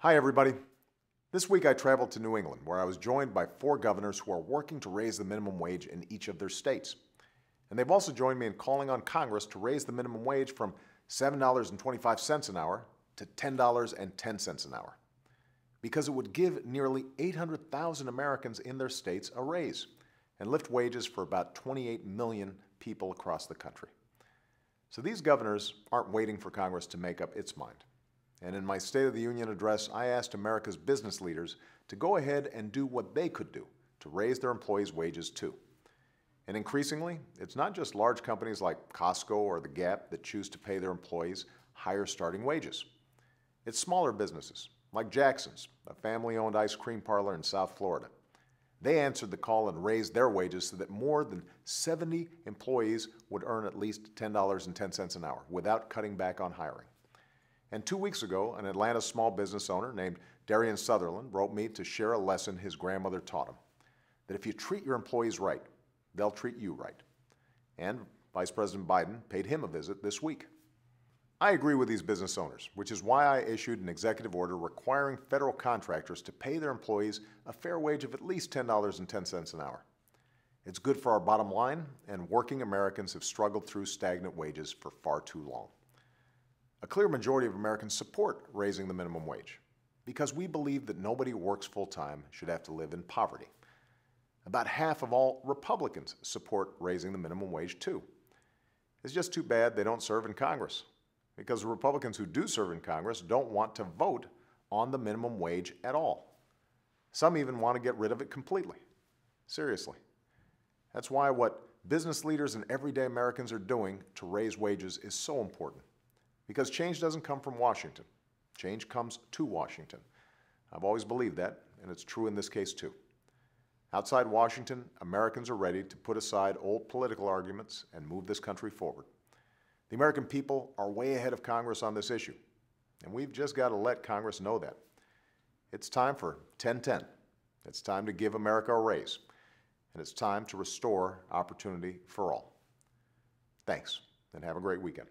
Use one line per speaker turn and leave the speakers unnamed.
Hi, everybody. This week I traveled to New England, where I was joined by 4 governors who are working to raise the minimum wage in each of their states. And they've also joined me in calling on Congress to raise the minimum wage from $7.25 an hour to $10.10 an hour, because it would give nearly 800,000 Americans in their states a raise and lift wages for about 28 million people across the country. So these governors aren't waiting for Congress to make up its mind. And in my State of the Union address, I asked America's business leaders to go ahead and do what they could do to raise their employees' wages too. And increasingly, it's not just large companies like Costco or the Gap that choose to pay their employees higher starting wages. It's smaller businesses like Jackson's, a family-owned ice cream parlor in South Florida. They answered the call and raised their wages so that more than 70 employees would earn at least $10.10 an hour without cutting back on hiring. And 2 weeks ago, an Atlanta small business owner named Darian Sutherland wrote me to share a lesson his grandmother taught him, that if you treat your employees right, they'll treat you right. And Vice President Biden paid him a visit this week. I agree with these business owners, which is why I issued an executive order requiring federal contractors to pay their employees a fair wage of at least $10.10 an hour. It's good for our bottom line, and working Americans have struggled through stagnant wages for far too long. A clear majority of Americans support raising the minimum wage because we believe that nobody who works full-time should have to live in poverty. About half of all Republicans support raising the minimum wage too. It's just too bad they don't serve in Congress, because the Republicans who do serve in Congress don't want to vote on the minimum wage at all. Some even want to get rid of it completely. Seriously. That's why what business leaders and everyday Americans are doing to raise wages is so important. Because change doesn't come from Washington. Change comes to Washington. I've always believed that, and it's true in this case too. Outside Washington, Americans are ready to put aside old political arguments and move this country forward. The American people are way ahead of Congress on this issue, and we've just got to let Congress know that. It's time for 10-10. It's time to give America a raise, and it's time to restore opportunity for all. Thanks, and have a great weekend.